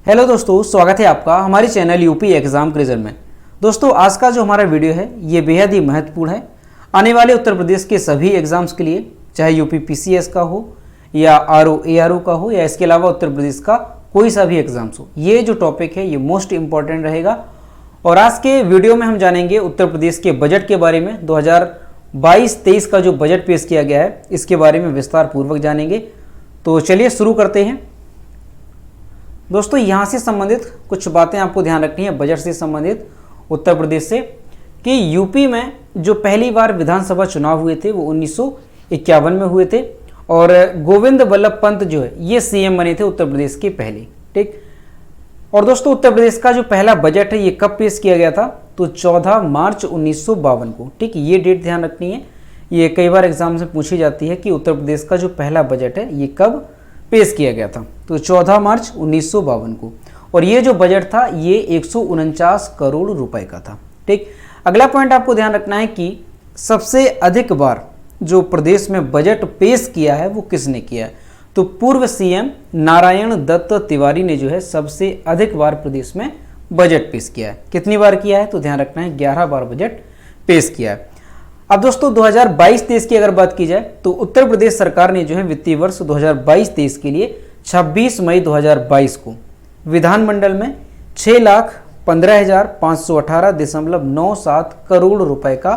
Hello दोस्तों, स्वागत है आपका हमारे चैनल यूपी एग्जाम क्विज़र में। दोस्तों, आज का जो हमारा वीडियो है ये बेहद ही महत्वपूर्ण है आने वाले उत्तर प्रदेश के सभी एग्जाम्स के लिए, चाहे यूपी पीसीएस का हो या आरओ एआरओ का हो या इसके अलावा उत्तर प्रदेश का कोई सा भी एग्जाम्स हो। ये जो टॉपिक है ये मोस्ट इंपॉर्टेंट रहेगा और आज के वीडियो में हम जानेंगे उत्तर प्रदेश के बजट के बारे में। 2022-23 का जो बजट पेश किया गया है इसके बारे में विस्तार पूर्वक जानेंगे। तो चलिए शुरू करते हैं। दोस्तों, यहाँ से संबंधित कुछ बातें आपको ध्यान रखनी है बजट से संबंधित उत्तर प्रदेश से, कि यूपी में जो पहली बार विधानसभा चुनाव हुए थे वो 1951 में हुए थे और गोविंद वल्लभ पंत जो है ये सीएम बने थे उत्तर प्रदेश के पहले। ठीक। और दोस्तों, उत्तर प्रदेश का जो पहला बजट है ये कब पेश किया गया था? तो 14 मार्च 1952 को। ठीक, ये डेट ध्यान रखनी है। ये कई बार एग्जाम से पूछी जाती है कि उत्तर प्रदेश का जो पहला बजट है ये कब पेश किया गया था? तो 14 मार्च 1952 को। और ये जो बजट था ये 149 करोड़ रुपए का था। ठीक। अगला पॉइंट आपको ध्यान रखना है कि सबसे अधिक बार जो प्रदेश में बजट पेश किया है वो किसने किया है? तो पूर्व सीएम नारायण दत्त तिवारी ने जो है सबसे अधिक बार प्रदेश में बजट पेश किया है। कितनी बार किया है? तो ध्यान रखना है 11 बार बजट पेश किया है। अब दोस्तों, 2022-23 की अगर बात की जाए तो उत्तर प्रदेश सरकार ने जो है वित्तीय वर्ष 2022-23 के लिए 26 मई 2022 को विधानमंडल में 6,15,518.97 करोड़ रुपए का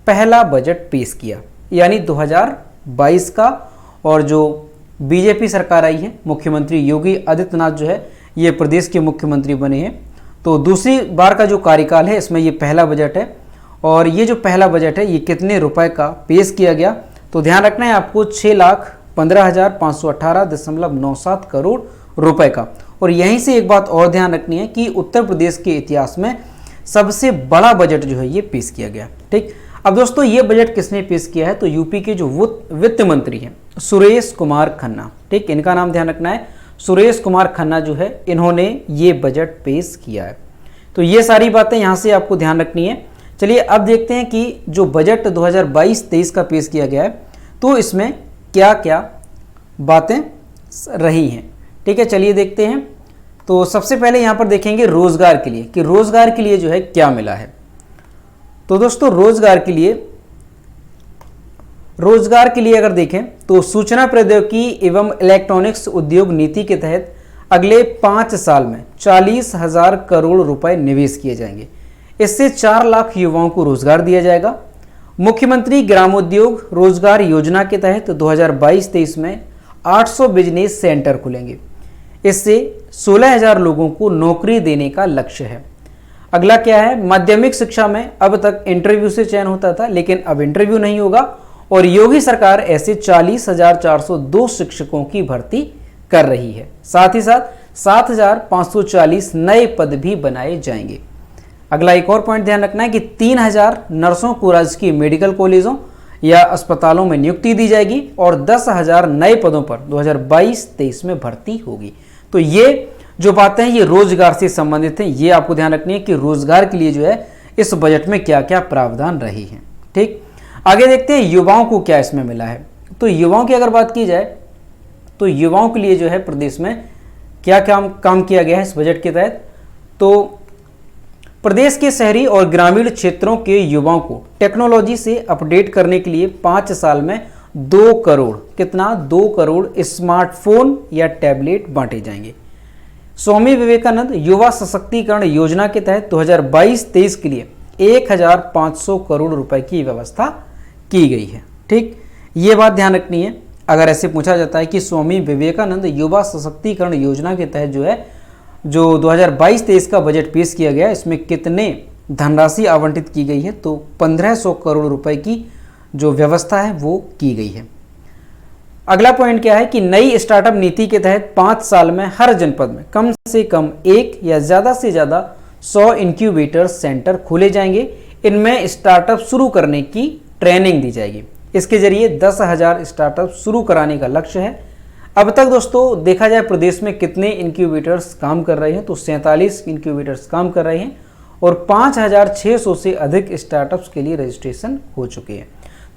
पहला बजट पेश किया। यानी 2022 का। और जो बीजेपी सरकार आई है, मुख्यमंत्री योगी आदित्यनाथ जो है ये प्रदेश के मुख्यमंत्री बने हैं, तो दूसरी बार का जो कार्यकाल है इसमें ये पहला बजट है। और ये जो पहला बजट है ये कितने रुपए का पेश किया गया? तो ध्यान रखना है आपको 6,15,518.97 करोड़ रुपए का। और यहीं से एक बात और ध्यान रखनी है कि उत्तर प्रदेश के इतिहास में सबसे बड़ा बजट जो है ये पेश किया गया। ठीक। अब दोस्तों, ये बजट किसने पेश किया है? तो यूपी के जो वित्त मंत्री हैं सुरेश कुमार खन्ना। ठीक, इनका नाम ध्यान रखना है। सुरेश कुमार खन्ना जो है इन्होंने ये बजट पेश किया है। तो ये सारी बातें यहाँ से आपको ध्यान रखनी है। चलिए अब देखते हैं कि जो बजट 2022-23 का पेश किया गया है तो इसमें क्या क्या बातें रही हैं। ठीक है, चलिए देखते हैं। तो सबसे पहले यहाँ पर देखेंगे रोजगार के लिए कि रोजगार के लिए जो है क्या मिला है। तो दोस्तों, रोजगार के लिए अगर देखें तो सूचना प्रौद्योगिकी एवं इलेक्ट्रॉनिक्स उद्योग नीति के तहत अगले 5 साल में 40,000 करोड़ रुपए निवेश किए जाएंगे। इससे 4 लाख युवाओं को रोजगार दिया जाएगा। मुख्यमंत्री ग्रामोद्योग रोजगार योजना के तहत 2022-23 में 800 बिजनेस सेंटर खुलेंगे। इससे 16,000 लोगों को नौकरी देने का लक्ष्य है। अगला क्या है? माध्यमिक शिक्षा में अब तक इंटरव्यू से चयन होता था, लेकिन अब इंटरव्यू नहीं होगा और योगी सरकार ऐसे 40,402 शिक्षकों की भर्ती कर रही है। साथ ही साथ 7,540 नए पद भी बनाए जाएंगे। अगला एक और पॉइंट ध्यान रखना है कि 3,000 नर्सों को राजकीय मेडिकल कॉलेजों या अस्पतालों में नियुक्ति दी जाएगी और 10,000 नए पदों पर 2022-23 में भर्ती होगी। तो ये जो बातें हैं ये रोजगार से संबंधित हैं। ये आपको ध्यान रखनी है कि रोजगार के लिए जो है इस बजट में क्या क्या प्रावधान रही हैं। ठीक। आगे देखते हैं युवाओं को क्या इसमें मिला है। तो युवाओं की अगर बात की जाए तो युवाओं के लिए जो है प्रदेश में क्या काम किया गया है इस बजट के तहत? तो प्रदेश के शहरी और ग्रामीण क्षेत्रों के युवाओं को टेक्नोलॉजी से अपडेट करने के लिए 5 साल में 2 करोड़, कितना? 2 करोड़ स्मार्टफोन या टैबलेट बांटे जाएंगे। स्वामी विवेकानंद युवा सशक्तिकरण योजना के तहत 2022-23 के लिए 1,500 करोड़ रुपए की व्यवस्था की गई है। ठीक, ये बात ध्यान रखनी है। अगर ऐसे पूछा जाता है कि स्वामी विवेकानंद युवा सशक्तिकरण योजना के तहत जो 2022-23 का बजट पेश किया गया इसमें कितने धनराशि आवंटित की गई है? तो 1,500 करोड़ रुपए की जो व्यवस्था है वो की गई है। अगला पॉइंट क्या है कि नई स्टार्टअप नीति के तहत 5 साल में हर जनपद में कम से कम 1 या ज़्यादा से ज़्यादा 100 इंक्यूबेटर सेंटर खोले जाएंगे। इनमें स्टार्टअप शुरू करने की ट्रेनिंग दी जाएगी। इसके जरिए 10,000 स्टार्टअप शुरू कराने का लक्ष्य है। अब तक दोस्तों देखा जाए प्रदेश में कितने इंक्यूबेटर्स काम कर रहे हैं? तो 47 इंक्यूबेटर्स काम कर रहे हैं और 5,600 से अधिक स्टार्टअप्स के लिए रजिस्ट्रेशन हो चुके हैं।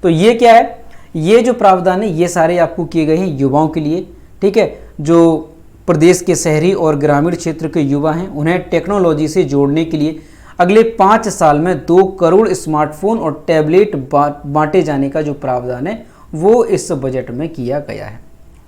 तो ये क्या है? ये जो प्रावधान है ये सारे आपको किए गए हैं युवाओं के लिए। ठीक है, जो प्रदेश के शहरी और ग्रामीण क्षेत्र के युवा हैं उन्हें टेक्नोलॉजी से जोड़ने के लिए अगले 5 साल में 2 करोड़ स्मार्टफोन और टैबलेट बांटे जाने का जो प्रावधान है वो इस बजट में किया गया है।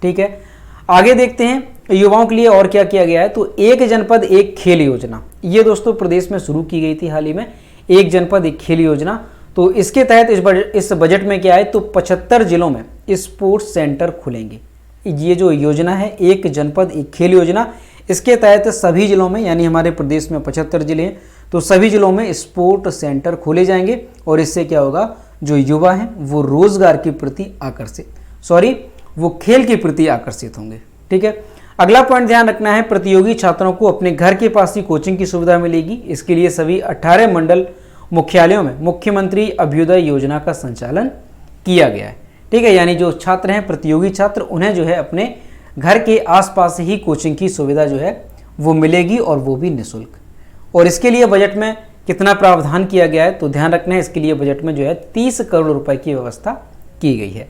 ठीक है, आगे देखते हैं युवाओं के लिए और क्या किया गया है। तो एक जनपद एक खेल योजना, ये दोस्तों प्रदेश में शुरू की गई थी हाल ही में, एक जनपद एक खेल योजना। तो इसके तहत इस बजट में क्या है, तो 75 जिलों में स्पोर्ट्स सेंटर खुलेंगे। ये जो योजना है एक जनपद एक खेल योजना, इसके तहत सभी जिलों में, यानी हमारे प्रदेश में 75 जिले हैं, तो सभी जिलों में स्पोर्ट सेंटर खोले जाएंगे और इससे क्या होगा, जो युवा हैं वो रोजगार के प्रति वो खेल के प्रति आकर्षित होंगे। ठीक है, अगला पॉइंट ध्यान रखना है, प्रतियोगी छात्रों को अपने घर के पास ही कोचिंग की सुविधा मिलेगी। इसके लिए सभी 18 मंडल मुख्यालयों में मुख्यमंत्री अभ्युदय योजना का संचालन किया गया है। ठीक है, यानी जो छात्र हैं प्रतियोगी छात्र, उन्हें जो है अपने घर के आसपास ही कोचिंग की सुविधा जो है वो मिलेगी और वो भी निःशुल्क। और इसके लिए बजट में कितना प्रावधान किया गया है, तो ध्यान रखना है, इसके लिए बजट में जो है 30 करोड़ रुपए की व्यवस्था की गई है।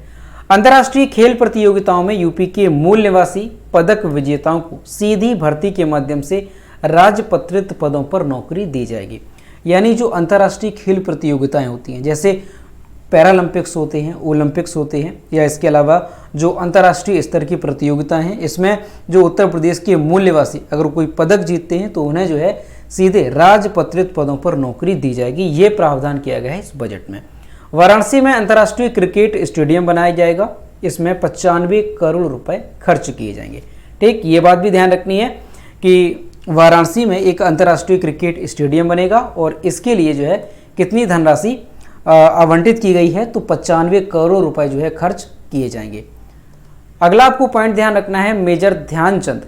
अंतर्राष्ट्रीय खेल प्रतियोगिताओं में यूपी के मूल निवासी पदक विजेताओं को सीधी भर्ती के माध्यम से राजपत्रित पदों पर नौकरी दी जाएगी। यानी जो अंतर्राष्ट्रीय खेल प्रतियोगिताएं होती हैं, जैसे पैरालंपिक्स होते हैं, ओलंपिक्स होते हैं, या इसके अलावा जो अंतर्राष्ट्रीय स्तर की प्रतियोगिताएं हैं, इसमें जो उत्तर प्रदेश के मूल निवासी अगर कोई पदक जीतते हैं तो उन्हें जो है सीधे राजपत्रित पदों पर नौकरी दी जाएगी। ये प्रावधान किया गया है इस बजट में। वाराणसी में अंतर्राष्ट्रीय क्रिकेट स्टेडियम बनाया जाएगा, इसमें 95 करोड़ रुपए खर्च किए जाएंगे। ठीक, ये बात भी ध्यान रखनी है कि वाराणसी में एक अंतर्राष्ट्रीय क्रिकेट स्टेडियम बनेगा और इसके लिए जो है कितनी धनराशि आवंटित की गई है, तो 95 करोड़ रुपए जो है खर्च किए जाएंगे। अगला आपको पॉइंट ध्यान रखना है, मेजर ध्यानचंद,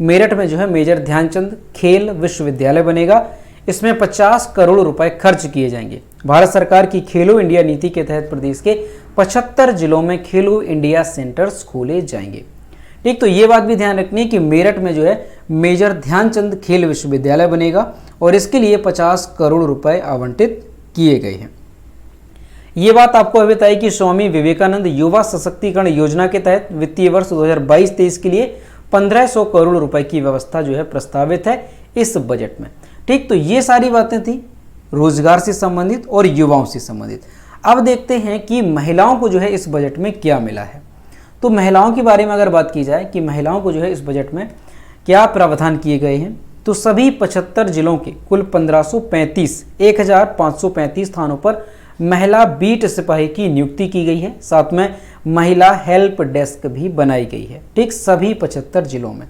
मेरठ में जो है मेजर ध्यानचंद खेल विश्वविद्यालय बनेगा, इसमें 50 करोड़ रुपए खर्च किए जाएंगे। भारत सरकार की खेलो इंडिया नीति के तहत प्रदेश के 75 जिलों में खेलो इंडिया सेंटर्स खोले जाएंगे। ठीक, तो ये बात भी ध्यान रखनी है कि मेरठ में जो है मेजर ध्यानचंद खेल विश्वविद्यालय बनेगा और इसके लिए 50 करोड़ रुपए आवंटित किए गए हैं। ये बात आपको अभी बताई कि स्वामी विवेकानंद युवा सशक्तिकरण योजना के तहत वित्तीय वर्ष 2022-23 के लिए 1500 करोड़ रुपए की व्यवस्था जो है प्रस्तावित है इस बजट में। ठीक, तो ये सारी बातें थी रोजगार से संबंधित और युवाओं से संबंधित। अब देखते हैं कि महिलाओं को जो है इस बजट में क्या मिला है। तो महिलाओं के बारे में अगर बात की जाए कि महिलाओं को जो है इस बजट में क्या प्रावधान किए गए हैं, तो सभी 75 जिलों के कुल 1535 स्थानों पर महिला बीट सिपाही की नियुक्ति की गई है। साथ में महिला हेल्प डेस्क भी बनाई गई है। ठीक, सभी 75 जिलों में,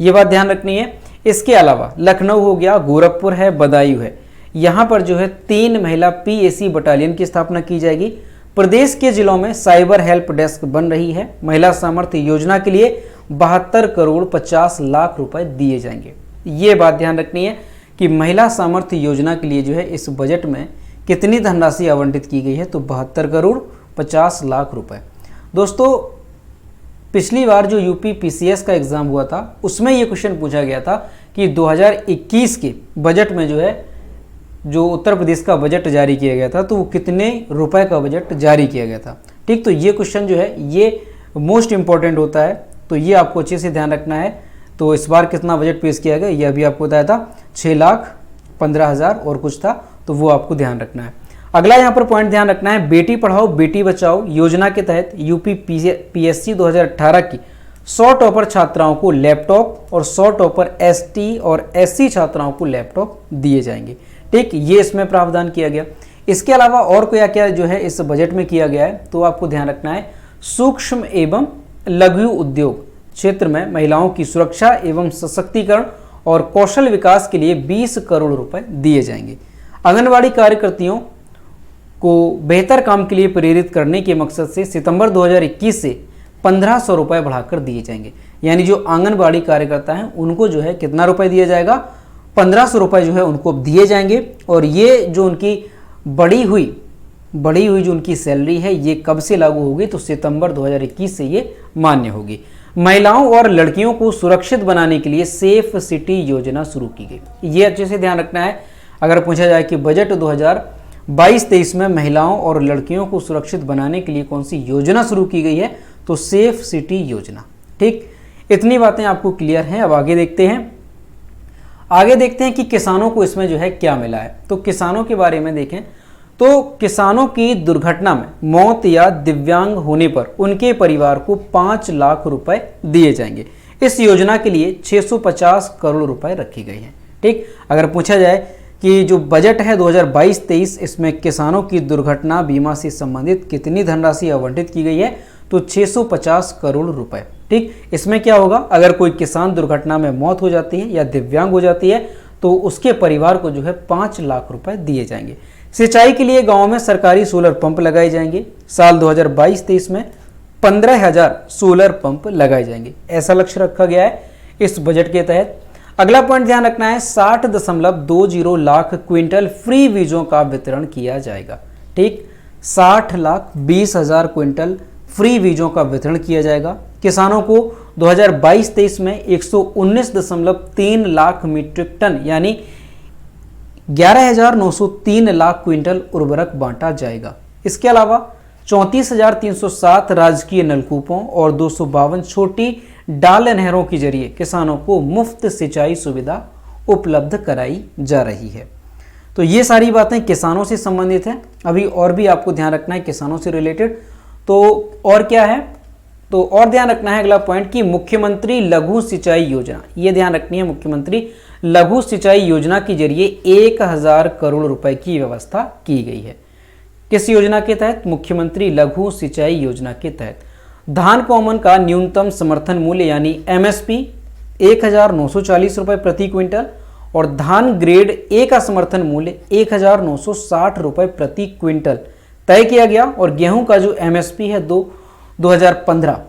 ये बात ध्यान रखनी है। इसके अलावा लखनऊ हो गया, गोरखपुर है, बदायूं है, यहाँ पर जो है 3 महिला PAC बटालियन की स्थापना की जाएगी। प्रदेश के जिलों में साइबर हेल्प डेस्क बन रही है। महिला सामर्थ्य योजना के लिए 72 करोड़ 50 लाख रुपए दिए जाएंगे। ये बात ध्यान रखनी है कि महिला सामर्थ्य योजना के लिए जो है इस बजट में कितनी धनराशि आवंटित की गई है, तो 72 करोड़ 50 लाख रुपए। दोस्तों, पिछली बार जो यूपी PCS का एग्जाम हुआ था उसमें ये क्वेश्चन पूछा गया था कि 2021 के बजट में जो है जो उत्तर प्रदेश का बजट जारी किया गया था तो वो कितने रुपए का बजट जारी किया गया था। ठीक, तो ये क्वेश्चन जो है ये मोस्ट इंपॉर्टेंट होता है, तो ये आपको अच्छे से ध्यान रखना है। तो इस बार कितना बजट पेश किया गया ये अभी आपको बताया था, 6,15,000 और कुछ था, तो वो आपको ध्यान रखना है। अगला यहाँ पर पॉइंट ध्यान रखना है, बेटी पढ़ाओ बेटी बचाओ योजना के तहत यूपी PSC 2018 की 100 टॉपर छात्राओं को लैपटॉप और 100 टॉपर ST और SC छात्राओं को लैपटॉप दिए जाएंगे। ठीक, ये इसमें प्रावधान किया गया। इसके अलावा और क्या क्या जो है इस बजट में किया गया है, तो आपको ध्यान रखना है, सूक्ष्म एवं लघु उद्योग क्षेत्र में महिलाओं की सुरक्षा एवं सशक्तिकरण और कौशल विकास के लिए 20 करोड़ रुपए दिए जाएंगे। आंगनबाड़ी कार्यकर्तियों को बेहतर काम के लिए प्रेरित करने के मकसद से सितंबर 2021 से 1500 रुपए बढ़ाकर दिए जाएंगे। यानी जो आंगनबाड़ी कार्यकर्ता हैं उनको जो है कितना रुपए दिया जाएगा, 1500 रुपए जो है उनको दिए जाएंगे। और ये जो उनकी बढ़ी हुई जो उनकी सैलरी है ये कब से लागू होगी, तो सितंबर 2021 से ये मान्य होगी। महिलाओं और लड़कियों को सुरक्षित बनाने के लिए सेफ सिटी योजना शुरू की गई। ये अच्छे से ध्यान रखना है। अगर पूछा जाए कि बजट 2022-23 में महिलाओं और लड़कियों को सुरक्षित बनाने के लिए कौन सी योजना शुरू की गई है, तो सेफ सिटी योजना। ठीक, इतनी बातें आपको क्लियर हैं। अब आगे देखते हैं कि किसानों को इसमें जो है क्या मिला है। तो किसानों के बारे में देखें तो किसानों की दुर्घटना में मौत या दिव्यांग होने पर उनके परिवार को 5 लाख रुपए दिए जाएंगे। इस योजना के लिए 650 करोड़ रुपए रखी गई हैं। ठीक, अगर पूछा जाए कि जो बजट है 2022-23 इसमें किसानों की दुर्घटना बीमा से संबंधित कितनी धनराशि आवंटित की गई है, तो 650 करोड़ रुपए। ठीक, इसमें क्या होगा, अगर कोई किसान दुर्घटना में मौत हो जाती है या दिव्यांग हो जाती है तो उसके परिवार को जो है 5 लाख रुपए दिए जाएंगे। सिंचाई के लिए गाँव में सरकारी सोलर पंप लगाए जाएंगे। साल 2022-23 में 15,000 सोलर पंप लगाए जाएंगे, ऐसा लक्ष्य रखा गया है इस बजट के तहत। अगला पॉइंट ध्यान रखना है, 60.20 लाख क्विंटल फ्री बीजों का वितरण किया जाएगा। ठीक, 60,20,000 क्विंटल फ्री बीजों का वितरण किया जाएगा। किसानों को 2022-23 में 119.3 लाख मीट्रिक टन यानी 11,903 लाख क्विंटल उर्वरक बांटा जाएगा। इसके अलावा 34,307 राजकीय नलकूपों और 252 छोटी डाल नहरों के जरिए किसानों को मुफ्त सिंचाई सुविधा उपलब्ध कराई जा रही है। तो ये सारी बातें किसानों से संबंधित हैं। अभी और भी आपको ध्यान रखना है किसानों से रिलेटेड। तो और क्या है, तो और ध्यान रखना है अगला पॉइंट कि मुख्यमंत्री लघु सिंचाई योजना, ये ध्यान रखनी है, मुख्यमंत्री लघु सिंचाई योजना के जरिए 1,000 करोड़ रुपए की व्यवस्था की गई है। किस योजना के तहत, मुख्यमंत्री लघु सिंचाई योजना के तहत। धान कॉमन का न्यूनतम समर्थन मूल्य यानी एमएसपी 1,940 रुपए प्रति क्विंटल और धान ग्रेड ए का समर्थन मूल्य 1,960 रुपए प्रति क्विंटल तय किया गया और गेहूं का जो एमएसपी है 2,015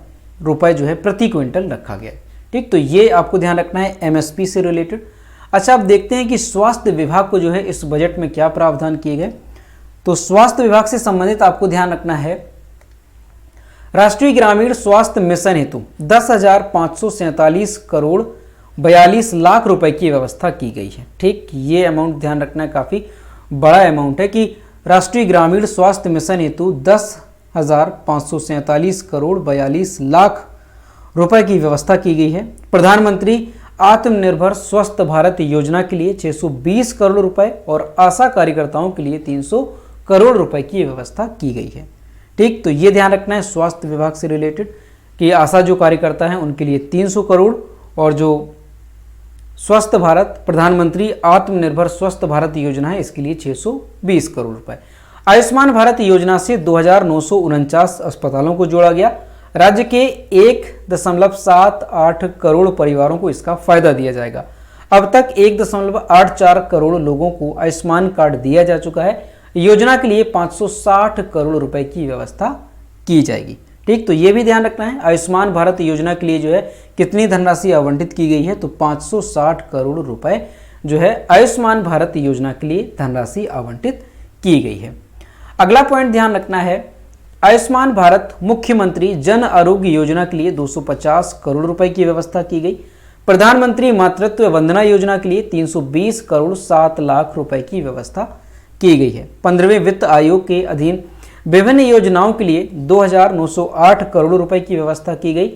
रुपए जो है प्रति क्विंटल रखा गया। ठीक, तो ये आपको ध्यान रखना है एमएसपी से रिलेटेड। अच्छा, अब देखते हैं कि स्वास्थ्य विभाग को जो है इस बजट में क्या प्रावधान किए गए। तो स्वास्थ्य विभाग से संबंधित आपको ध्यान रखना है, राष्ट्रीय ग्रामीण स्वास्थ्य मिशन हेतु 10,547 करोड़ 42 लाख रुपए की व्यवस्था की गई है। ठीक, ये अमाउंट ध्यान रखना है, काफी बड़ा अमाउंट है कि राष्ट्रीय ग्रामीण स्वास्थ्य मिशन हेतु 10,547 करोड़ 42 लाख रुपए की व्यवस्था की गई है। प्रधानमंत्री आत्मनिर्भर स्वस्थ भारत योजना के लिए 620 करोड़ रुपए और आशा कार्यकर्ताओं के लिए 300 करोड़ रुपए की व्यवस्था की गई है। ठीक, तो ये ध्यान रखना है स्वास्थ्य विभाग से रिलेटेड कि आशा जो कार्यकर्ता हैं उनके लिए 300 करोड़ और जो स्वस्थ भारत प्रधानमंत्री आत्मनिर्भर स्वस्थ भारत योजना है इसके लिए 620 करोड़ रुपए। आयुष्मान भारत योजना से 2,949 अस्पतालों को जोड़ा गया। राज्य के 1.78 करोड़ परिवारों को इसका फायदा दिया जाएगा। अब तक 1.84 करोड़ लोगों को आयुष्मान कार्ड दिया जा चुका है। योजना के लिए 560 करोड़ रुपए की व्यवस्था की जाएगी। ठीक, तो ये भी ध्यान रखना है आयुष्मान भारत योजना के लिए जो है कितनी धनराशि आवंटित की गई है, तो 560 करोड़ रुपए जो है आयुष्मान भारत योजना के लिए धनराशि आवंटित की गई है। अगला पॉइंट ध्यान रखना है, आयुष्मान भारत मुख्यमंत्री जन आरोग्य योजना के लिए 250 करोड़ रुपए की व्यवस्था की गई। प्रधानमंत्री मातृत्व वंदना योजना के लिए 320 करोड़ 7 लाख रुपए की व्यवस्था की गई है। 15वें वित्त आयोग के अधीन विभिन्न योजनाओं के लिए 2,908 करोड़ रुपए की व्यवस्था की गई।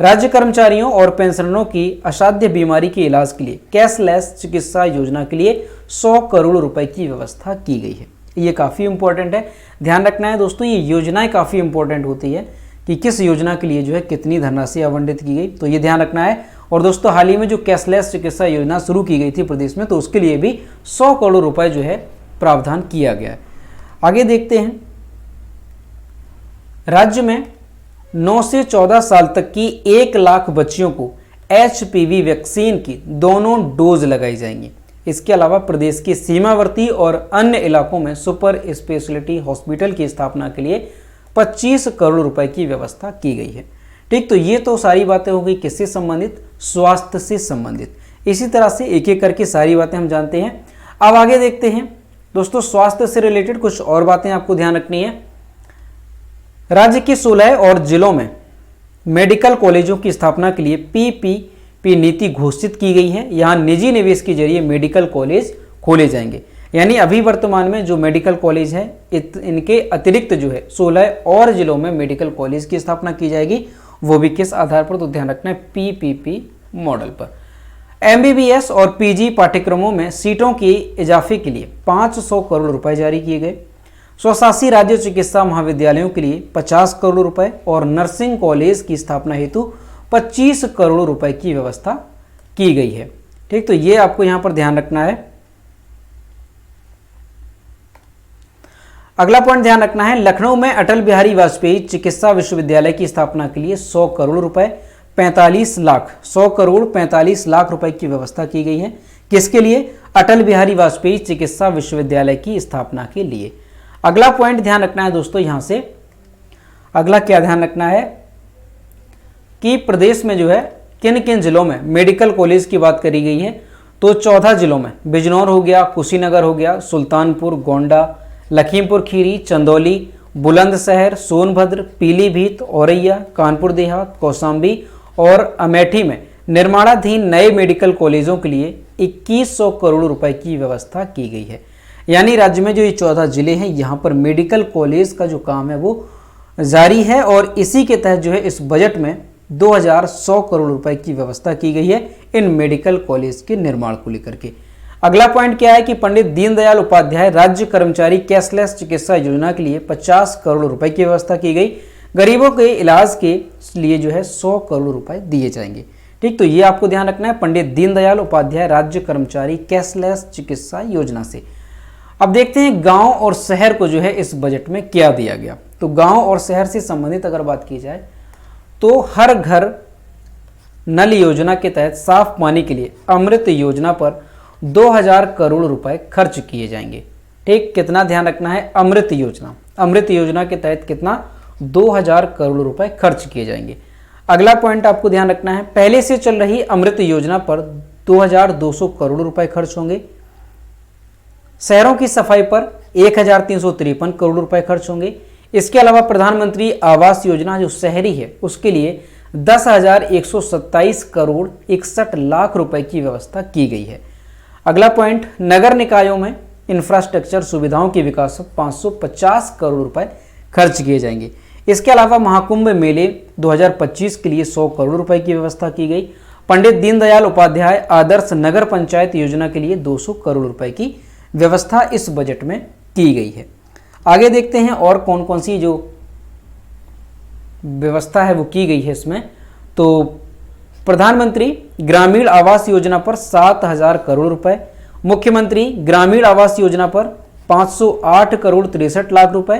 राज्य कर्मचारियों और पेंशनरों की असाध्य बीमारी के इलाज के लिए कैशलेस चिकित्सा योजना के लिए 100 करोड़ रुपए की व्यवस्था की गई है। ये काफ़ी इंपॉर्टेंट है, ध्यान रखना है दोस्तों, ये योजनाएं काफ़ी इंपॉर्टेंट होती है कि किस योजना के लिए जो है कितनी धनराशि आवंटित की गई, तो ये ध्यान रखना है। और दोस्तों हाल ही में जो कैशलेस चिकित्सा योजना शुरू की गई थी प्रदेश में, तो उसके लिए भी 100 करोड़ रुपए जो है प्रावधान किया गया है। आगे देखते हैं, राज्य में 9 से 14 साल तक की 1 लाख बच्चियों को HPV वैक्सीन की दोनों डोज लगाई जाएंगी। इसके अलावा प्रदेश के सीमावर्ती और अन्य इलाकों में सुपर स्पेशलिटी हॉस्पिटल की स्थापना के लिए 25 करोड़ रुपए की व्यवस्था की गई है। ठीक, तो ये तो सारी बातें हो गई किससे संबंधित, स्वास्थ्य से संबंधित। इसी तरह से एक एक करके सारी बातें हम जानते हैं। अब आगे देखते हैं दोस्तों, स्वास्थ्य से रिलेटेड कुछ और बातें आपको ध्यान रखनी है। राज्य के 16 और जिलों में मेडिकल कॉलेजों की स्थापना के लिए PPP नीति घोषित की गई है। यहाँ निजी निवेश के जरिए मेडिकल कॉलेज खोले जाएंगे, यानी अभी वर्तमान में जो मेडिकल कॉलेज है इनके अतिरिक्त जो है 16 और जिलों में मेडिकल कॉलेज की स्थापना की जाएगी वो भी किस आधार पर, तो ध्यान रखना है पीपीपी मॉडल पर। एमबीबीएस और पीजी पाठ्यक्रमों में सीटों के इजाफे के लिए 500 करोड़ रुपए जारी किए गए। स्वशासी राज्य चिकित्सा महाविद्यालयों के लिए 50 करोड़ रुपए और नर्सिंग कॉलेज की स्थापना हेतु 25 करोड़ रुपए की व्यवस्था की गई है। ठीक, तो ये आपको यहां पर ध्यान रखना है। अगला पॉइंट ध्यान रखना है, लखनऊ में अटल बिहारी वाजपेयी चिकित्सा विश्वविद्यालय की स्थापना के लिए 100 करोड़ रुपए 45 लाख 100 करोड़ 45 लाख रुपए की व्यवस्था की गई है। किसके लिए? अटल बिहारी वाजपेयी चिकित्सा विश्वविद्यालय की स्थापना के लिए। अगला पॉइंट ध्यान रखना है दोस्तों, यहां से अगला क्या ध्यान रखना है कि प्रदेश में जो है किन किन जिलों में मेडिकल कॉलेज की बात करी गई है। तो 14 जिलों में बिजनौर हो गया, कुशीनगर हो गया, सुल्तानपुर, गोंडा, लखीमपुर खीरी, चंदौली, बुलंदशहर, सोनभद्र, पीलीभीत, औरैया, कानपुर देहात, कौशाम्बी और अमेठी में निर्माणाधीन नए मेडिकल कॉलेजों के लिए 2100 करोड़ रुपए की व्यवस्था की गई है। यानी राज्य में जो ये 14 जिले हैं, यहाँ पर मेडिकल कॉलेज का जो काम है वो जारी है और इसी के तहत जो है इस बजट में 2100 करोड़ रुपए की व्यवस्था की गई है इन मेडिकल कॉलेज के निर्माण को लेकर के। अगला पॉइंट क्या है कि पंडित दीनदयाल उपाध्याय राज्य कर्मचारी कैशलेस चिकित्सा योजना के लिए 50 करोड़ रुपए की व्यवस्था की गई। गरीबों के इलाज के लिए जो है 100 करोड़ रुपए दिए जाएंगे। ठीक, तो ये आपको ध्यान रखना है पंडित दीनदयाल उपाध्याय राज्य कर्मचारी कैशलेस चिकित्सा योजना से। अब देखते हैं गांव और शहर को जो है इस बजट में क्या दिया गया। तो गांव और शहर से संबंधित अगर बात की जाए तो हर घर नल योजना के तहत साफ पानी के लिए अमृत योजना पर 2000 करोड़ रुपए खर्च किए जाएंगे। ठीक, कितना ध्यान रखना है, अमृत योजना के तहत कितना, 2000 करोड़ रुपए खर्च किए जाएंगे। अगला पॉइंट आपको ध्यान रखना है, पहले से चल रही अमृत योजना पर 2200 करोड़ रुपए खर्च होंगे। शहरों की सफाई पर 1353 करोड़ रुपए खर्च होंगे। इसके अलावा प्रधानमंत्री आवास योजना जो शहरी है उसके लिए 10,127 करोड़ 61 लाख रुपए की व्यवस्था की गई है। अगला पॉइंट, नगर निकायों में इंफ्रास्ट्रक्चर सुविधाओं के विकास पर 550 करोड़ रुपए खर्च किए जाएंगे। इसके अलावा महाकुंभ मेले 2025 के लिए 100 करोड़ रुपए की व्यवस्था की गई। पंडित दीनदयाल उपाध्याय आदर्श नगर पंचायत योजना के लिए 200 करोड़ रुपए की व्यवस्था इस बजट में की गई है। आगे देखते हैं और कौन कौन सी जो व्यवस्था है वो की गई है इसमें। तो प्रधानमंत्री ग्रामीण आवास योजना पर 7000 करोड़ रुपए, मुख्यमंत्री ग्रामीण आवास योजना पर 508 करोड़ 63 लाख रुपए,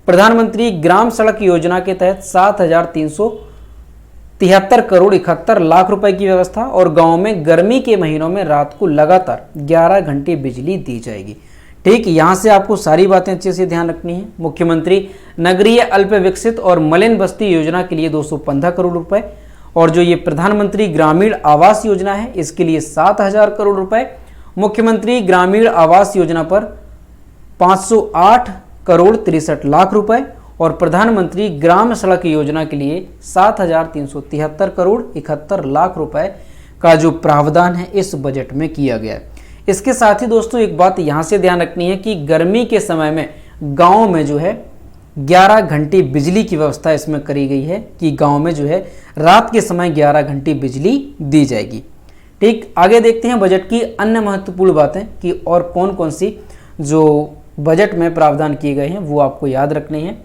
प्रधानमंत्री ग्राम सड़क योजना के तहत 7373 करोड़ 71 लाख रुपए की व्यवस्था और गांव में गर्मी के महीनों में रात को लगातार 11 घंटे बिजली दी जाएगी। ठीक, यहां से आपको सारी बातें अच्छे से ध्यान रखनी है। मुख्यमंत्री नगरीय अल्प विकसित और मलिन बस्ती योजना के लिए 215 करोड़ रुपए और जो ये प्रधानमंत्री ग्रामीण आवास योजना है इसके लिए 7000 करोड़ रुपए, मुख्यमंत्री ग्रामीण आवास योजना पर 508 करोड़ 63 लाख रुपए और प्रधानमंत्री ग्राम सड़क योजना के लिए 7373 करोड़ 71 लाख रुपए का जो प्रावधान है इस बजट में किया गया है। इसके साथ ही दोस्तों एक बात यहां से ध्यान रखनी है कि गर्मी के समय में गांव में जो है 11 घंटे बिजली की व्यवस्था इसमें करी गई है कि गांव में जो है रात के समय 11 घंटे बिजली दी जाएगी। ठीक, आगे देखते हैं बजट की अन्य महत्वपूर्ण बातें कि और कौन कौन सी जो बजट में प्रावधान किए गए हैं वो आपको याद रखने हैं।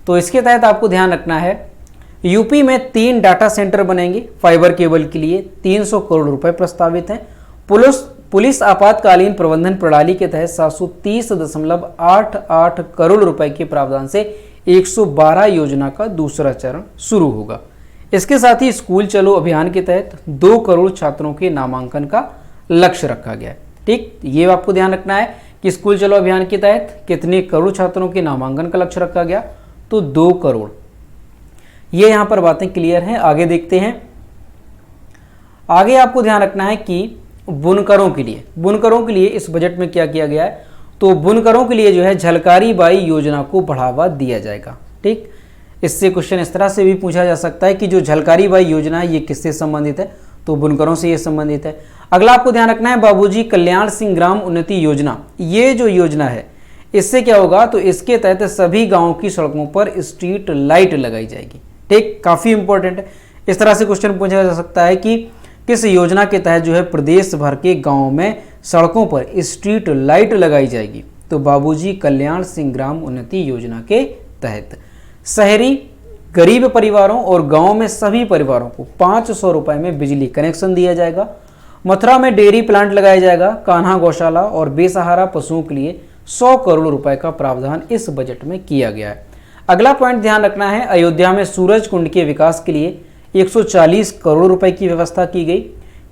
तो इसके तहत आपको ध्यान रखना है, यूपी में 3 डाटा सेंटर बनेंगे फाइबर केबल के लिए, 300 करोड़ रुपए प्रस्तावित हैं। पुलिस आपातकालीन प्रबंधन प्रणाली के तहत 730.88 करोड़ रुपए के प्रावधान से 112 योजना का दूसरा चरण शुरू होगा। इसके साथ ही स्कूल चलो अभियान के तहत 2 करोड़ छात्रों के नामांकन का लक्ष्य रखा गया है। ठीक, ये आपको ध्यान रखना है कि स्कूल चलो अभियान के तहत कितने करोड़ छात्रों के नामांकन का लक्ष्य रखा गया, तो 2 करोड़। ये यहां पर बातें क्लियर हैं। आगे देखते हैं, आगे आपको ध्यान रखना है कि बुनकरों के लिए इस बजट में क्या किया गया है। तो बुनकरों के लिए जो है झलकारी बाई योजना को बढ़ावा दिया जाएगा। ठीक, इससे क्वेश्चन इस तरह से भी पूछा जा सकता है कि जो झलकारी बाई योजना है ये किससे संबंधित है, तो बुनकरों से ये संबंधित है। अगला आपको ध्यान रखना है बाबूजी कल्याण सिंह ग्राम उन्नति योजना। ये जो योजना है इससे क्या होगा, तो इसके तहत सभी गाँव की सड़कों पर स्ट्रीट लाइट लगाई जाएगी। ठीक, काफ़ी इंपॉर्टेंट है। इस तरह से क्वेश्चन पूछा जा सकता है कि किस योजना के तहत जो है प्रदेश भर के गाँव में सड़कों पर स्ट्रीट लाइट लगाई जाएगी? तो बाबूजी कल्याण सिंह ग्राम उन्नति योजना के तहत शहरी गरीब परिवारों और गांव में सभी परिवारों को 500 रुपए में बिजली कनेक्शन दिया जाएगा। मथुरा में डेयरी प्लांट लगाया जाएगा। कान्हा गौशाला और बेसहारा पशुओं के लिए 100 करोड़ रुपए का प्रावधान इस बजट में किया गया है। अगला पॉइंट ध्यान रखना है, अयोध्या में सूरज कुंड के विकास के लिए 140 करोड़ रुपए की व्यवस्था की गई।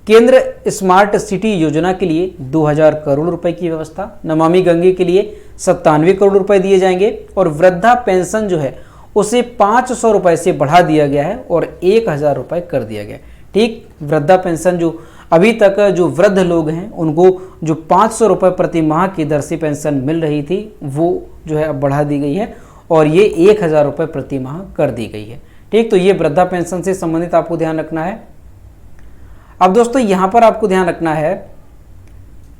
केंद्र स्मार्ट सिटी योजना के लिए 2000 करोड़ रुपए की व्यवस्था। नमामि गंगे के लिए 97 करोड़ रुपए दिए जाएंगे और वृद्धा पेंशन जो है उसे 500 रुपए से बढ़ा दिया गया है और 1000 रुपए कर दिया गया है। ठीक, वृद्धा पेंशन जो अभी तक जो वृद्ध लोग हैं उनको जो 500 रुपए प्रति माह की दर से पेंशन मिल रही थी वो जो है अब बढ़ा दी गई है और ये 1000 रुपए प्रति माह कर दी गई है। ठीक, तो ये वृद्धा पेंशन से संबंधित आपको ध्यान रखना है। अब दोस्तों यहाँ पर आपको ध्यान रखना है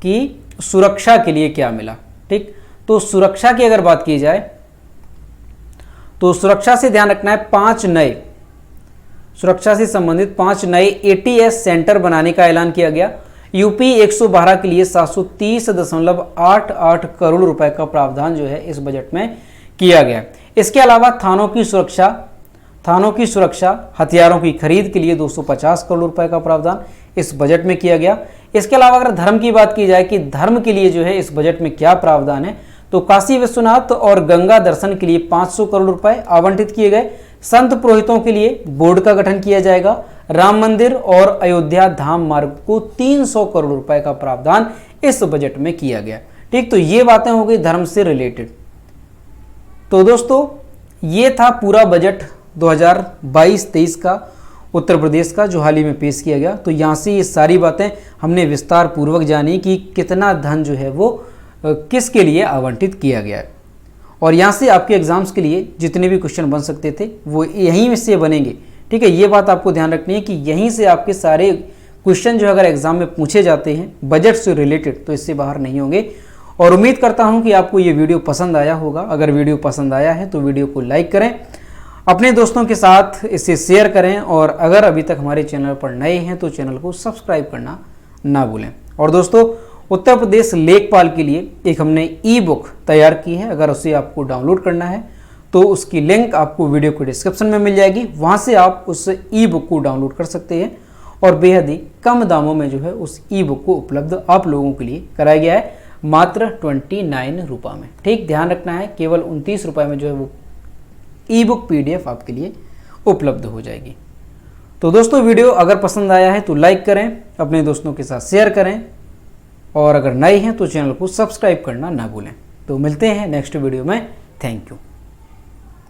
कि सुरक्षा के लिए क्या मिला। ठीक, तो सुरक्षा की अगर बात की जाए तो सुरक्षा से ध्यान रखना है, 5 नए सुरक्षा से संबंधित 5 नए ATS सेंटर बनाने का ऐलान किया गया। यूपी 112 के लिए 730.88 करोड़ रुपए का प्रावधान जो है इस बजट में किया गया। इसके अलावा थानों की सुरक्षा हथियारों की खरीद के लिए 250 करोड़ रुपए का प्रावधान इस बजट में किया गया। इसके अलावा अगर धर्म की बात की जाए कि धर्म के लिए जो है इस बजट में क्या प्रावधान है, तो काशी विश्वनाथ और गंगा दर्शन के लिए 500 करोड़ रुपए आवंटित किए गए। संत पुरोहितों के लिए बोर्ड का गठन किया जाएगा। राम मंदिर और अयोध्या धाम मार्ग को 300 करोड़ रुपए का प्रावधान इस बजट में किया गया। ठीक, तो ये बातें हो गई धर्म से रिलेटेड। तो दोस्तों ये था पूरा बजट 2022-23 का उत्तर प्रदेश का जो हाल ही में पेश किया गया। तो यहाँ से ये सारी बातें हमने विस्तार पूर्वक जानी कि कितना धन जो है वो किसके लिए आवंटित किया गया है और यहाँ से आपके एग्जाम्स के लिए जितने भी क्वेश्चन बन सकते थे वो यहीं में से बनेंगे। ठीक है, ये बात आपको ध्यान रखनी है कि यहीं से आपके सारे क्वेश्चन जो अगर एग्जाम में पूछे जाते हैं बजट से रिलेटेड तो इससे बाहर नहीं होंगे। और उम्मीद करता हूँ कि आपको ये वीडियो पसंद आया होगा। अगर वीडियो पसंद आया है तो वीडियो को लाइक करें, अपने दोस्तों के साथ इसे शेयर करें और अगर अभी तक हमारे चैनल पर नए हैं तो चैनल को सब्सक्राइब करना ना भूलें। और दोस्तों उत्तर प्रदेश लेखपाल के लिए एक हमने ई बुक तैयार की है, अगर उसे आपको डाउनलोड करना है तो उसकी लिंक आपको वीडियो के डिस्क्रिप्शन में मिल जाएगी। वहाँ से आप उस ई बुक को डाउनलोड कर सकते हैं और बेहद ही कम दामों में जो है उस ई बुक को उपलब्ध आप लोगों के लिए कराया गया है, मात्र 29 रुपये में। ठीक, ध्यान रखना है, केवल 29 रुपये में जो है वो ई बुक PDF आपके लिए उपलब्ध हो जाएगी। तो दोस्तों वीडियो अगर पसंद आया है तो लाइक करें, अपने दोस्तों के साथ शेयर करें और अगर नए हैं तो चैनल को सब्सक्राइब करना ना भूलें। तो मिलते हैं नेक्स्ट वीडियो में। Thank you.